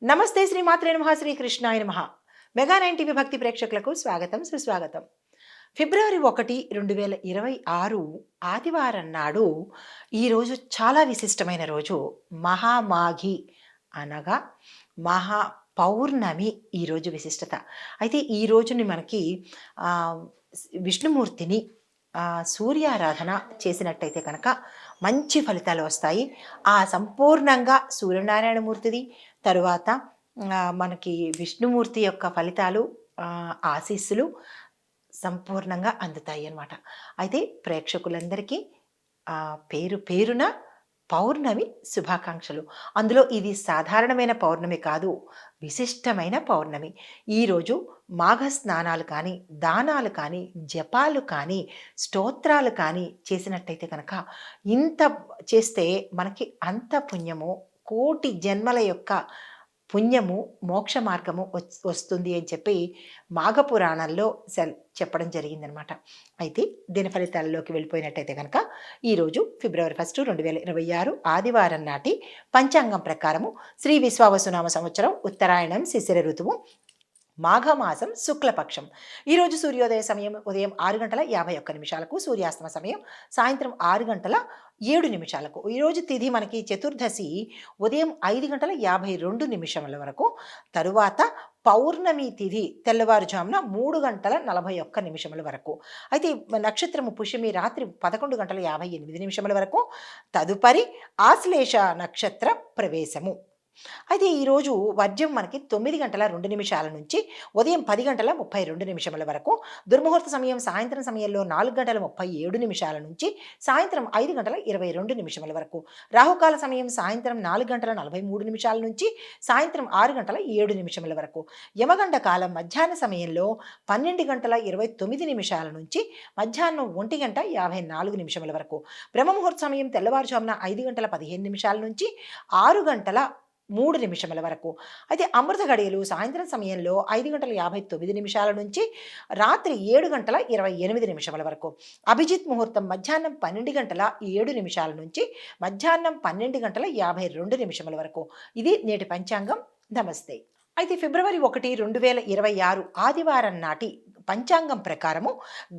నమస్తే శ్రీమాత్రే నమః శ్రీకృష్ణాయ నమః. మెగా 9 టీవీ భక్తి ప్రేక్షకులకు స్వాగతం సుస్వాగతం. ఫిబ్రవరి 1, 2026 ఆదివారం నాడు ఈరోజు చాలా విశిష్టమైన రోజు. మహామాఘి అనగా మహా పౌర్ణమి ఈరోజు విశిష్టత. అయితే ఈ రోజుని మనకి ఆహ్, విష్ణుమూర్తిని సూర్యారాధన చేసినట్టయితే కనుక మంచి ఫలితాలు వస్తాయి. సంపూర్ణంగా సూర్యనారాయణమూర్తిది, తరువాత మనకి విష్ణుమూర్తి యొక్క ఫలితాలు, ఆశీస్సులు సంపూర్ణంగా అందుతాయి అన్నమాట. అయితే ప్రేక్షకులందరికీ పేరు పేరున పౌర్ణమి శుభాకాంక్షలు. అందులో ఇది సాధారణమైన పౌర్ణమి కాదు, విశిష్టమైన పౌర్ణమి. ఈరోజు మాఘ స్నానాలు కానీ, దానాలు కానీ, జపాలు కానీ, స్తోత్రాలు కానీ చేసినట్టయితే కనుక ఇంత చేస్తే మనకి అంత పుణ్యము, కోటి జన్మల యొక్క పుణ్యము, మోక్ష మార్గము వస్తుంది అని చెప్పి మాఘపురాణంలో చెప్పడం జరిగిందనమాట. అయితే దీని ఫలితాలలోకి వెళ్ళిపోయినట్టయితే కనుక ఈరోజు ఫిబ్రవరి 1, 2026 ఆదివారం నాటి పంచాంగం ప్రకారము శ్రీ విశ్వావసునామ సంవత్సరం ఉత్తరాయణం శిశిర ఋతువు మాఘమాసం శుక్లపక్షం. ఈరోజు సూర్యోదయ సమయం ఉదయం 6:51 సూర్యాస్తమ సమయం సాయంత్రం 6:07. ఈరోజు తిథి మనకి చతుర్దశి ఉదయం 5:52 వరకు. తరువాత పౌర్ణమి తిథి తెల్లవారుజామున 3:41 వరకు. అయితే నక్షత్రము పుష్యమి రాత్రి 11:58 వరకు. తదుపరి ఆశ్లేష నక్షత్ర ప్రవేశము. అయితే ఈరోజు వర్జ్యం మనకి 9:02 నుంచి ఉదయం 10:32 వరకు. దుర్ముహూర్త సమయం సాయంత్రం సమయంలో 4:37 నుంచి సాయంత్రం 5:22 వరకు. రాహుకాల సమయం సాయంత్రం 4:43 నుంచి సాయంత్రం 6:07 వరకు. యమగండ కాలం మధ్యాహ్న సమయంలో 12:29 నుంచి మధ్యాహ్నం 1:54 వరకు. బ్రహ్మముహూర్త సమయం తెల్లవారుజామున 5:15 నుంచి 6:03 వరకు. అయితే అమృత గడియలు సాయంత్రం సమయంలో 5:59 నుంచి రాత్రి 7:28 వరకు. అభిజిత్ ముహూర్తం మధ్యాహ్నం 12:07 నుంచి మధ్యాహ్నం 12:52 వరకు. ఇది నేటి పంచాంగం. నమస్తే. అయితే ఫిబ్రవరి 1, 2026 ఆదివారం నాటి పంచాంగం ప్రకారము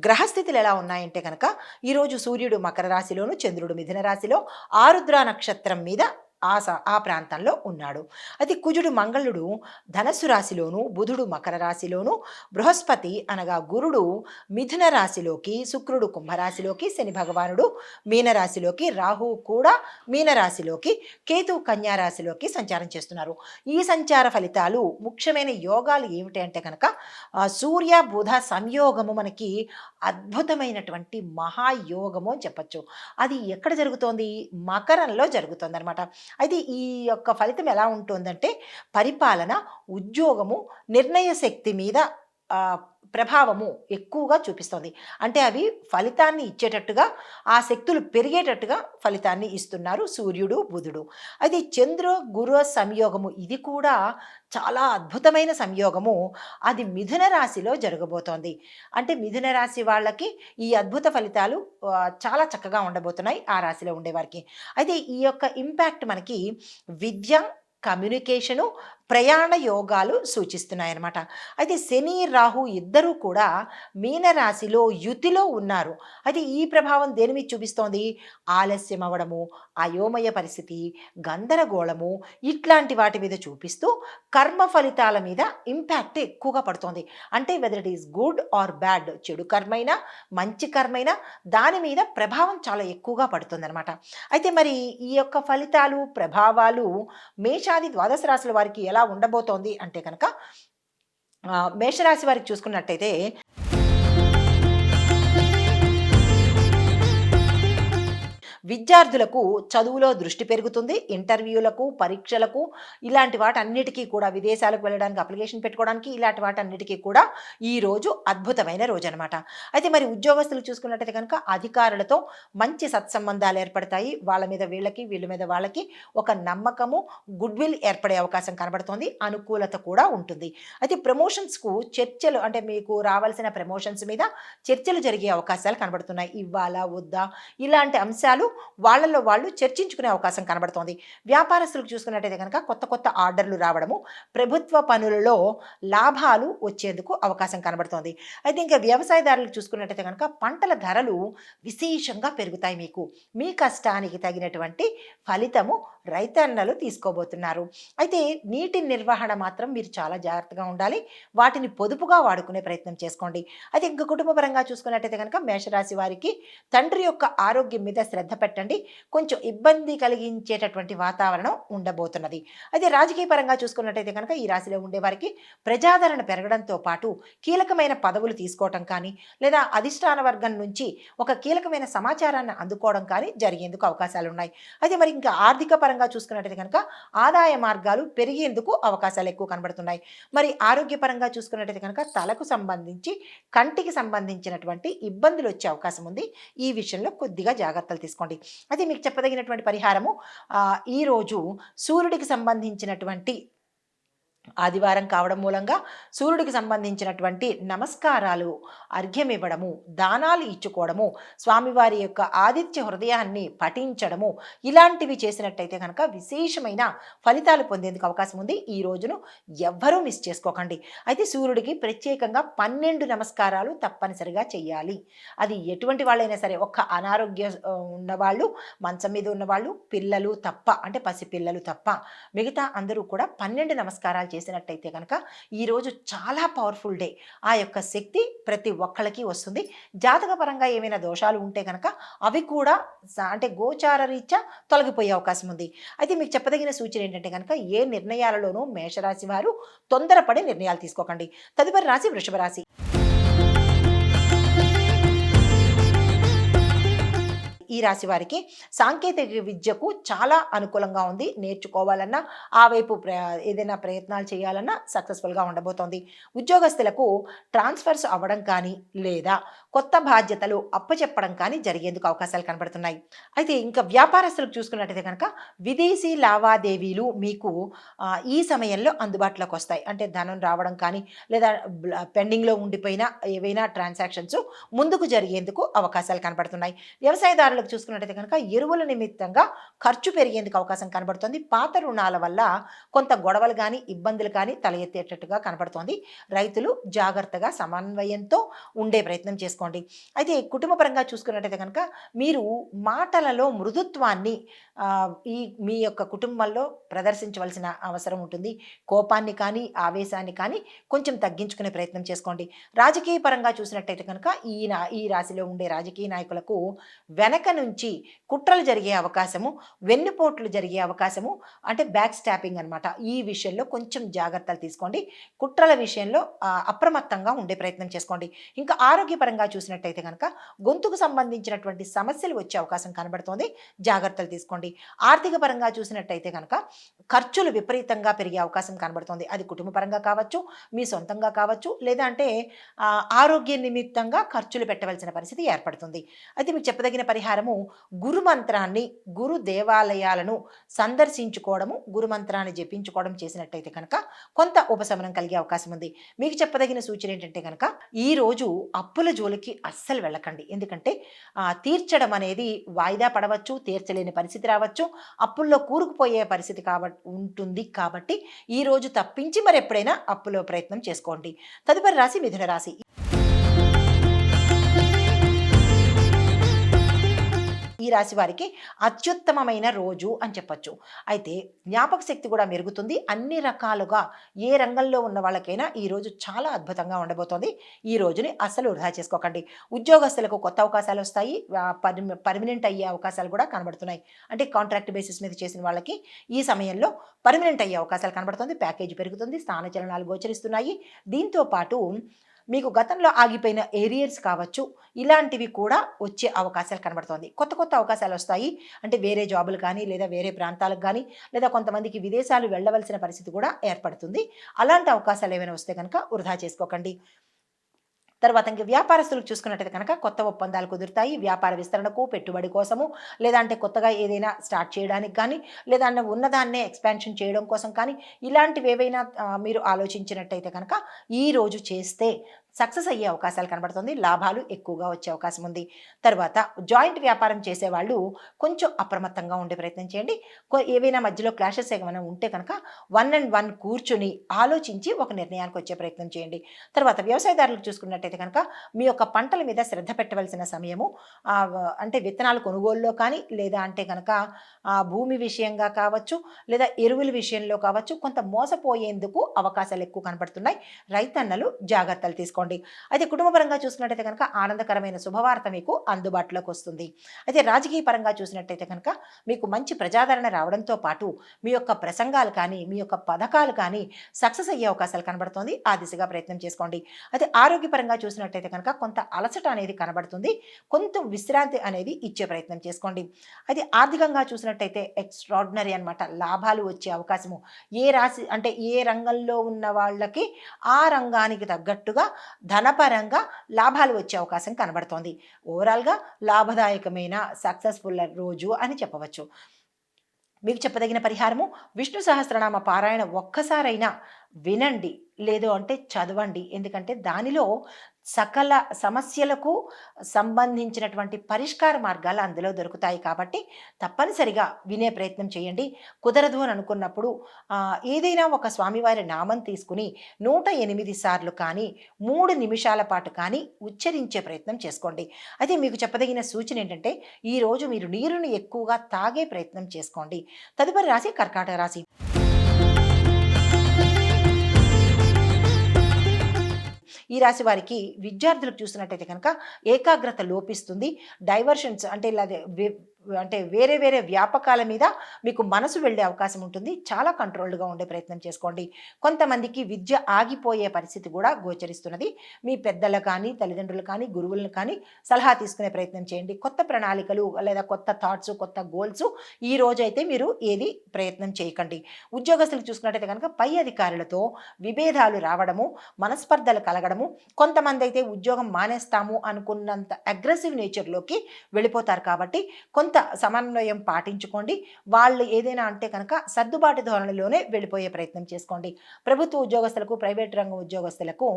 గ్రహస్థితులు ఎలా ఉన్నాయంటే కనుక ఈరోజు సూర్యుడు మకర రాశిలోను, చంద్రుడు మిథున రాశిలో, ఆరుద్ర నక్షత్రం మీద ఆ ప్రాంతంలో ఉన్నాడు. అయితే కుజుడు మంగళుడు ధనస్సు రాశిలోను, బుధుడు మకర రాశిలోను, బృహస్పతి అనగా గురుడు మిథున రాశిలోకి, శుక్రుడు కుంభరాశిలోకి, శని భగవానుడు మీనరాశిలోకి, రాహువు కూడా మీనరాశిలోకి, కేతు కన్యా రాశిలోకి సంచారం చేస్తున్నారు. ఈ సంచార ఫలితాలు ముఖ్యమైన యోగాలు ఏమిటి అంటే కనుక సూర్య బుధ సంయోగము మనకి అద్భుతమైనటువంటి మహాయోగము అని చెప్పచ్చు. అది ఎక్కడ జరుగుతోంది? మకరంలో జరుగుతుంది అనమాట. అయితే ఈ యొక్క ఫలితం ఎలా ఉంటుందంటే పరిపాలన, ఉద్యోగము, నిర్ణయ శక్తి మీద ప్రభావము ఎక్కువగా చూపిస్తుంది. అంటే అవి ఫలితాన్ని ఇచ్చేటట్టుగా, ఆ శక్తులు పెరిగేటట్టుగా ఫలితాన్ని ఇస్తున్నారు సూర్యుడు, బుధుడు. అది చంద్ర గురు సంయోగము, ఇది కూడా చాలా అద్భుతమైన సంయోగము. అది మిథున రాశిలో జరగబోతోంది. అంటే మిథున రాశి వాళ్ళకి ఈ అద్భుత ఫలితాలు చాలా చక్కగా ఉండబోతున్నాయి, ఆ రాశిలో ఉండేవారికి. అయితే ఈ యొక్క ఇంపాక్ట్ మనకి విద్య, కమ్యూనికేషను, ప్రయాణ యోగాలు సూచిస్తున్నాయన్నమాట. అయితే శని, రాహు ఇద్దరూ కూడా మీనరాశిలో యుతిలో ఉన్నారు. అయితే ఈ ప్రభావం దేని మీద చూపిస్తోంది? ఆలస్యం అవ్వడము, అయోమయ పరిస్థితి, గందరగోళము, ఇట్లాంటి వాటి మీద చూపిస్తూ కర్మ ఫలితాల మీద ఇంపాక్ట్ ఎక్కువగా పడుతోంది. అంటే whether it is good or bad, చెడు కర్మైనా మంచి కర్మైనా దాని మీద ప్రభావం చాలా ఎక్కువగా పడుతుంది అనమాట. అయితే మరి ఈ యొక్క ఫలితాలు, ప్రభావాలు మేషాది ద్వాదశ రాశుల వారికి ఎలా ఉండబోతోంది అంటే కనుక మేషరాశి వారికి చూసుకున్నట్టయితే విద్యార్థులకు చదువులో దృష్టి పెరుగుతుంది. ఇంటర్వ్యూలకు, పరీక్షలకు, ఇలాంటి వాటన్నిటికీ కూడా, విదేశాలకు వెళ్ళడానికి అప్లికేషన్ పెట్టుకోవడానికి, ఇలాంటి వాటన్నిటికీ కూడా ఈరోజు అద్భుతమైన రోజు అనమాట. అయితే మరి ఉద్యోగస్తులు చూసుకున్నట్టయితే కనుక అధికారులతో మంచి సత్సంబంధాలు ఏర్పడతాయి. వాళ్ళ మీద వీళ్ళకి, వీళ్ళ మీద వాళ్ళకి ఒక నమ్మకము, గుడ్ విల్ ఏర్పడే అవకాశం కనబడుతోంది. అనుకూలత కూడా ఉంటుంది. అయితే ప్రమోషన్స్కు చర్చలు, అంటే మీకు రావాల్సిన ప్రమోషన్స్ మీద చర్చలు జరిగే అవకాశాలు కనబడుతున్నాయి. ఇవ్వాలా వద్దా, ఇలాంటి అంశాలు వాళ్ళలో వాళ్ళు చర్చించుకునే అవకాశం కనబడుతోంది. వ్యాపారస్తులకు చూసుకున్నట్టయితే కనుక కొత్త కొత్త ఆర్డర్లు రావడము, ప్రభుత్వ పనులలో లాభాలు వచ్చేందుకు అవకాశం కనబడుతోంది. అయితే ఇంకా వ్యవసాయదారులకు చూసుకున్నట్టయితే కనుక పంటల ధరలు విశేషంగా పెరుగుతాయి మీకు. మీ కష్టానికి తగినటువంటి ఫలితము రైతన్నలు తీసుకోబోతున్నారు. అయితే నీటి నిర్వహణ మాత్రం మీరు చాలా జాగ్రత్తగా ఉండాలి. వాటిని పొదుపుగా వాడుకునే ప్రయత్నం చేసుకోండి. అయితే ఇంక కుటుంబ పరంగా చూసుకున్నట్టయితే కనుక మేషరాశి వారికి తండ్రి యొక్క ఆరోగ్యం మీద శ్రద్ధ పెట్టండి. కొంచెం ఇబ్బంది కలిగించేటటువంటి వాతావరణం ఉండబోతున్నది. అయితే రాజకీయ పరంగా చూసుకున్నట్టయితే కనుక ఈ రాశిలో ఉండేవారికి ప్రజాదరణ పెరగడంతో పాటు కీలకమైన పదవులు తీసుకోవటం కానీ, లేదా అధిష్టాన వర్గం నుంచి ఒక కీలకమైన సమాచారాన్ని అందుకోవడం కానీ జరిగేందుకు అవకాశాలు ఉన్నాయి. అయితే మరి ఇంకా ఆర్థిక పరంగా చూసుకున్నట్టయితే కనుక ఆదాయ మార్గాలు పెరిగేందుకు అవకాశాలు ఎక్కువ కనబడుతున్నాయి. మరి ఆరోగ్యపరంగా చూసుకున్నట్టయితే కనుక తలకు సంబంధించి, కంటికి సంబంధించినటువంటి ఇబ్బందులు వచ్చే అవకాశం ఉంది. ఈ విషయంలో కొద్దిగా జాగ్రత్తలు తీసుకోండి. అయితే మీకు చెప్పదగినటువంటి పరిహారము ఈరోజు సూర్యుడికి సంబంధించినటువంటి ఆదివారం కావడం మూలంగా సూర్యుడికి సంబంధించినటువంటి నమస్కారాలు, అర్ఘ్యం ఇవ్వడము, దానాలు ఇచ్చుకోవడము, స్వామివారి యొక్క ఆదిత్య హృదయాన్ని పఠించడము, ఇలాంటివి చేసినట్టయితే కనుక విశేషమైన ఫలితాలు పొందేందుకు అవకాశం ఉంది. ఈ రోజును ఎవ్వరూ మిస్ చేసుకోకండి. అయితే సూర్యుడికి ప్రత్యేకంగా 12 నమస్కారాలు తప్పనిసరిగా చెయ్యాలి. అది ఎటువంటి వాళ్ళైనా సరే, ఒక్క అనారోగ్య ఉన్నవాళ్ళు, మంచం మీద ఉన్నవాళ్ళు, పిల్లలు తప్ప, అంటే పసిపిల్లలు తప్ప మిగతా అందరూ కూడా 12 నమస్కారాలు చేసినట్టయితే కనుక ఈరోజు చాలా పవర్ఫుల్ డే. ఆ యొక్క శక్తి ప్రతి ఒక్కళ్ళకి వస్తుంది. జాతక పరంగా ఏమైనా దోషాలు ఉంటే కనుక అవి కూడా అంటే గోచార రీత్యా తొలగిపోయే అవకాశం ఉంది. అయితే మీకు చెప్పదగిన సూచన ఏంటంటే కనుక ఏ నిర్ణయాలలోనూ మేషరాశి వారు తొందరపడి నిర్ణయాలు తీసుకోకండి. తదుపరి రాశి వృషభ రాశి. ఈ రాశి వారికి సాంకేతిక విద్యకు చాలా అనుకూలంగా ఉంది. నేర్చుకోవాలన్నా, ఆ వైపు ఏదైనా ప్రయత్నాలు చేయాలన్నా సక్సెస్ఫుల్గా ఉండబోతోంది. ఉద్యోగస్తులకు ట్రాన్స్ఫర్స్ అవ్వడం కానీ, లేదా కొత్త బాధ్యతలు అప్పచెప్పడం కానీ జరిగేందుకు అవకాశాలు కనబడుతున్నాయి. అయితే ఇంకా వ్యాపారస్తులకు చూసుకున్నట్టయితే కనుక విదేశీ లావాదేవీలు మీకు ఈ సమయంలో అందుబాటులోకి వస్తాయి. అంటే ధనం రావడం కానీ, లేదా పెండింగ్లో ఉండిపోయిన ఏవైనా ట్రాన్సాక్షన్స్ ముందుకు జరిగేందుకు అవకాశాలు కనబడుతున్నాయి. వ్యవసాయదారులు చూసుకున్నట్టయితే కనుక ఎరువుల నిమిత్తంగా ఖర్చు పెరిగేందుకు అవకాశం కనబడుతోంది. పాత రుణాల వల్ల కొంత గొడవలు కానీ, ఇబ్బందులు కానీ తల ఎత్తేటట్టుగా కనబడుతోంది. రైతులు జాగ్రత్తగా సమన్వయంతో ఉండే ప్రయత్నం చేసుకోండి. అయితే కుటుంబ పరంగా చూసుకున్నట్టయితే కనుక మీరు మాటలలో మృదుత్వాన్ని మీ యొక్క కుటుంబంలో ప్రదర్శించవలసిన అవసరం ఉంటుంది. కోపాన్ని కానీ, ఆవేశాన్ని కానీ కొంచెం తగ్గించుకునే ప్రయత్నం చేసుకోండి. రాజకీయ పరంగా చూసినట్టయితే కనుక ఈ రాశిలో ఉండే రాజకీయ నాయకులకు వెనక నుంచి కుట్రలు జరిగే అవకాశము, వెన్నుపోట్లు జరిగే అవకాశము, అంటే బ్యాక్ స్టాపింగ్ అనమాట. ఈ విషయంలో కొంచెం జాగ్రత్తలు తీసుకోండి. కుట్రల విషయంలో అప్రమత్తంగా ఉండే ప్రయత్నం చేసుకోండి. ఇంకా ఆరోగ్యపరంగా చూసినట్టయితే కనుక గొంతుకు సంబంధించినటువంటి సమస్యలు వచ్చే అవకాశం కనబడుతోంది. జాగ్రత్తలు తీసుకోండి. ఆర్థిక పరంగా చూసినట్టయితే కనుక ఖర్చులు విపరీతంగా పెరిగే అవకాశం కనబడుతోంది. అది కుటుంబ పరంగా కావచ్చు, మీ సొంతంగా కావచ్చు, లేదా అంటే ఆరోగ్య నిమిత్తంగా ఖర్చులు పెట్టవలసిన పరిస్థితి ఏర్పడుతుంది. అయితే మీకు చెప్పదగిన పరిహారము గురు మంత్రాన్ని, గురు దేవాలయాలను సందర్శించుకోవడము, గురు మంత్రాన్ని జపించుకోవడం చేసినట్టయితే కనుక కొంత ఉపశమనం కలిగే అవకాశం ఉంది. మీకు చెప్పదగిన సూచన ఏంటంటే కనుక ఈరోజు అప్పుల జోలికి అస్సలు వెళ్ళకండి. ఎందుకంటే తీర్చడం అనేది వాయిదా పడవచ్చు, తీర్చలేని పరిస్థితి రావచ్చు, అప్పుల్లో కూరుకుపోయే పరిస్థితి ఉంటుంది. కాబట్టి ఈరోజు తప్పించి మరి ఎప్పుడైనా అప్పులో ప్రయత్నం చేసుకోండి. తదుపరి రాశి మిథున రాశి. ఈ రాశి వారికి అత్యుత్తమమైన రోజు అని చెప్పొచ్చు. అయితే జ్ఞాపక శక్తి కూడా మెరుగుతుంది. అన్ని రకాలుగా ఏ రంగంలో ఉన్న వాళ్ళకైనా ఈరోజు చాలా అద్భుతంగా ఉండబోతోంది. ఈ రోజుని అస్సలు వృధా చేసుకోకండి. ఉద్యోగస్తులకు కొత్త అవకాశాలు వస్తాయి. పర్మనెంట్ అయ్యే అవకాశాలు కూడా కనబడుతున్నాయి. అంటే కాంట్రాక్ట్ బేసిస్ మీద చేసిన వాళ్ళకి ఈ సమయంలో పర్మనెంట్ అయ్యే అవకాశాలు కనబడుతుంది. ప్యాకేజీ పెరుగుతుంది. స్థానచలనాలు గోచరిస్తున్నాయి. దీంతో పాటు మీకు గతంలో ఆగిపోయిన ఏరియర్స్ కావచ్చు, ఇలాంటివి కూడా వచ్చే అవకాశాలు కనబడుతోంది. కొత్త కొత్త అవకాశాలు వస్తాయి. అంటే వేరే జాబులు కానీ, లేదా వేరే ప్రాంతాలకు కానీ, లేదా కొంతమందికి విదేశాలు వెళ్ళవలసిన పరిస్థితి కూడా ఏర్పడుతుంది. అలాంటి అవకాశాలు ఏమైనా వస్తే కనుక వృధా చేసుకోకండి. తర్వాత ఇంక వ్యాపారస్తులకు చూసుకున్నట్టయితే కనుక కొత్త ఒప్పందాలు కుదురుతాయి. వ్యాపార విస్తరణకు, పెట్టుబడి కోసము, లేదంటే కొత్తగా ఏదైనా స్టార్ట్ చేయడానికి కానీ, లేదంటే ఉన్నదాన్నే ఎక్స్పాన్షన్ చేయడం కోసం కానీ, ఇలాంటివి ఏవైనా మీరు ఆలోచించినట్టయితే కనుక ఈరోజు చేస్తే సక్సెస్ అయ్యే అవకాశాలు కనబడుతుంది. లాభాలు ఎక్కువగా వచ్చే అవకాశం ఉంది. తర్వాత జాయింట్ వ్యాపారం చేసేవాళ్ళు కొంచెం అప్రమత్తంగా ఉండే ప్రయత్నం చేయండి. ఏవైనా మధ్యలో క్లాషెస్ ఏమైనా ఉంటే కనుక 1 అండ్ 1 కూర్చొని ఆలోచించి ఒక నిర్ణయానికి వచ్చే ప్రయత్నం చేయండి. తర్వాత వ్యవసాయదారులకు చూసుకున్నట్టయితే కనుక మీ యొక్క పంటల మీద శ్రద్ధ పెట్టవలసిన సమయము. అంటే విత్తనాలు కొనుగోలులో కానీ, లేదా అంటే కనుక భూమి విషయంగా కావచ్చు, లేదా ఎరువుల విషయంలో కావచ్చు, కొంత మోసపోయేందుకు అవకాశాలు ఎక్కువ కనబడుతున్నాయి. రైతన్నలు జాగ్రత్తలు తీసుకోండి. అయితే కుటుంబపరంగా చూసుకున్నట్టయితే కనుక ఆనందకరమైన శుభవార్త మీకు అందుబాటులోకి వస్తుంది. అయితే రాజకీయ పరంగా చూసినట్టయితే కనుక మీకు మంచి ప్రజాదరణ రావడంతో పాటు మీ యొక్క ప్రసంగాలు కానీ, మీ యొక్క పథకాలు కానీ సక్సెస్ అయ్యే అవకాశాలు కనబడుతుంది. ఆ దిశగా ప్రయత్నం చేసుకోండి. అయితే ఆరోగ్యపరంగా చూసినట్టయితే కనుక కొంత అలసట అనేది కనబడుతుంది. కొంత విశ్రాంతి అనేది ఇచ్చే ప్రయత్నం చేసుకోండి. అయితే ఆర్థికంగా చూసినట్టయితే ఎక్స్ట్రాడినరీ అనమాట. లాభాలు వచ్చే అవకాశము ఏ రాశి అంటే ఏ రంగంలో ఉన్న వాళ్ళకి ఆ రంగానికి తగ్గట్టుగా ధనపరంగా లాభాలు వచ్చే అవకాశం కనబడుతోంది. ఓవరాల్గా లాభదాయకమైన సక్సెస్ఫుల్ రోజు అని చెప్పవచ్చు. మీకు చెప్పదగిన పరిహారము విష్ణు సహస్రనామ పారాయణ ఒక్కసారైనా వినండి, లేదు అంటే చదవండి. ఎందుకంటే దానిలో సకల సమస్యలకు సంబంధించినటువంటి పరిష్కార మార్గాలు అందులో దొరుకుతాయి. కాబట్టి తప్పనిసరిగా వినే ప్రయత్నం చేయండి. కుదరదు అని అనుకున్నప్పుడు ఏదైనా ఒక స్వామివారి నామం తీసుకుని 108 సార్లు కానీ 3 నిమిషాల పాటు కానీ ఉచ్చరించే ప్రయత్నం చేసుకోండి. అయితే మీకు చెప్పదగిన సూచన ఏంటంటే ఈరోజు మీరు నీరుని ఎక్కువగా తాగే ప్రయత్నం చేసుకోండి. తదుపరి రాశి కర్కాటక రాశి. ఈ రాశి వారికి విద్యార్థులకు చూసినట్టయితే కనుక ఏకాగ్రత లోపిస్తుంది. డైవర్షన్స్ అంటే వేరే వేరే వ్యాపకాల మీద మీకు మనసు వెళ్ళే అవకాశం ఉంటుంది. చాలా కంట్రోల్డ్గా ఉండే ప్రయత్నం చేసుకోండి. కొంతమందికి విద్య ఆగిపోయే పరిస్థితి కూడా గోచరిస్తున్నది. మీ పెద్దలు కానీ, తల్లిదండ్రులు కానీ, గురువులను కానీ సలహా తీసుకునే ప్రయత్నం చేయండి. కొత్త ప్రణాళికలు లేదా కొత్త థాట్స్, కొత్త గోల్స్ ఈ రోజైతే మీరు ఏది ప్రయత్నం చేయకండి. ఉద్యోగస్తులకు చూసుకున్నట్టయితే కనుక పై అధికారులతో విభేదాలు రావడము, మనస్పర్ధలు కలగడము, కొంతమంది అయితే ఉద్యోగం మానేస్తాము అనుకున్నంత అగ్రెసివ్ నేచర్లోకి వెళ్ళిపోతారు. కాబట్టి కొంత సమన్వయం పాటించుకోండి. వాళ్ళు ఏదైనా అంటే కనుక సర్దుబాటు ధోరణిలోనే వెళ్ళిపోయే ప్రయత్నం చేసుకోండి. ప్రభుత్వ ఉద్యోగస్తులకు, ప్రైవేట్ రంగ ఉద్యోగస్తులకు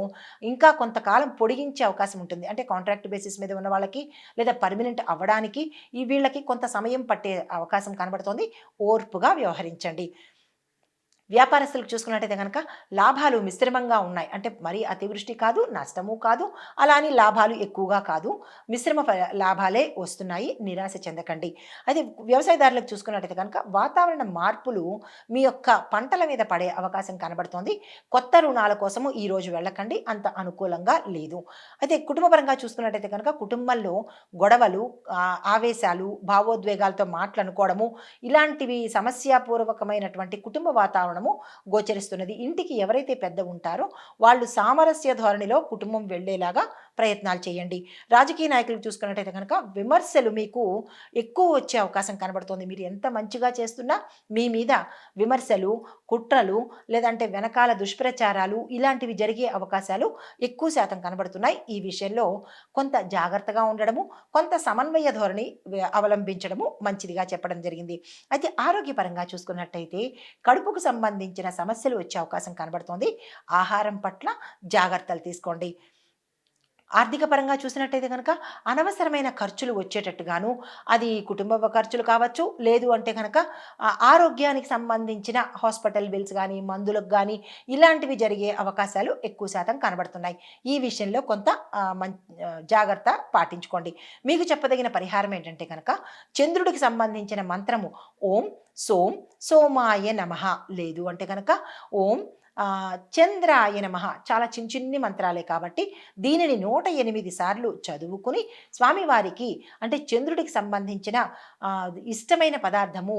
ఇంకా కొంతకాలం పొడిగించే అవకాశం ఉంటుంది. అంటే కాంట్రాక్ట్ బేసిస్ మీద ఉన్న వాళ్ళకి లేదా పర్మనెంట్ అవ్వడానికి వీళ్ళకి కొంత సమయం పట్టే అవకాశం కనబడుతోంది. ఓర్పుగా వ్యవహరించండి. వ్యాపారస్తులకు చూసుకున్నట్టయితే కనుక లాభాలు మిశ్రమంగా ఉన్నాయి. అంటే మరీ అతివృష్టి కాదు, నష్టము కాదు, అలా అని లాభాలు ఎక్కువగా కాదు, మిశ్రమ లాభాలే వస్తున్నాయి. నిరాశ చెందకండి. అయితే వ్యవసాయదారులకు చూసుకున్నట్టయితే కనుక వాతావరణ మార్పులు మీ యొక్క పంటల మీద పడే అవకాశం కనబడుతోంది. కొత్త రుణాల కోసము ఈరోజు వెళ్ళకండి, అంత అనుకూలంగా లేదు. అయితే కుటుంబపరంగా చూసుకున్నట్టయితే కనుక కుటుంబంలో గొడవలు, ఆవేశాలు, భావోద్వేగాలతో మాట్లాడుకోవడము, ఇలాంటివి సమస్యాపూర్వకమైనటువంటి కుటుంబ వాతావరణం గోచరిస్తున్నది. ఇంటికి ఎవరైతే పెద్ద ఉంటారో వాళ్ళు సామరస్య ధోరణిలో కుటుంబం వెళ్ళేలాగా ప్రయత్నాలు చేయండి. రాజకీయ నాయకులు చూసుకున్నట్టయితే కనుక విమర్శలు మీకు ఎక్కువ వచ్చే అవకాశం కనబడుతుంది. మీరు ఎంత మంచిగా చేస్తున్నా మీ మీద విమర్శలు, కుట్రలు, లేదంటే వెనకాల దుష్ప్రచారాలు ఇలాంటివి జరిగే అవకాశాలు ఎక్కువ శాతం కనబడుతున్నాయి. ఈ విషయంలో కొంత జాగ్రత్తగా ఉండడము, కొంత సమన్వయ ధోరణి అవలంబించడము మంచిదిగా చెప్పడం జరిగింది. అయితే ఆరోగ్యపరంగా చూసుకున్నట్టయితే కడుపుకు సంబంధించిన సమస్యలు వచ్చే అవకాశం కనబడుతోంది. ఆహారం పట్ల జాగ్రత్తలు తీసుకోండి. ఆర్థిక పరంగా చూసినట్టయితే కనుక అనవసరమైన ఖర్చులు వచ్చేటట్టుగాను, అది కుటుంబ ఖర్చులు కావచ్చు, లేదు అంటే కనుక ఆరోగ్యానికి సంబంధించిన హాస్పిటల్ బిల్స్ కానీ, మందులకు కానీ ఇలాంటివి జరిగే అవకాశాలు ఎక్కువ శాతం కనబడుతున్నాయి. ఈ విషయంలో కొంత జాగ్రత్త పాటించుకోండి. మీకు చెప్పదగిన పరిహారం ఏంటంటే కనుక చంద్రుడికి సంబంధించిన మంత్రము ఓం సోం సోమాయ నమః, లేదు అంటే కనుక ఓం చంద్రాయ నమః. చాలా చిన్ని మంత్రాలే కాబట్టి దీనిని 108 సార్లు చదువుకుని స్వామివారికి అంటే చంద్రుడికి సంబంధించిన ఇష్టమైన పదార్థము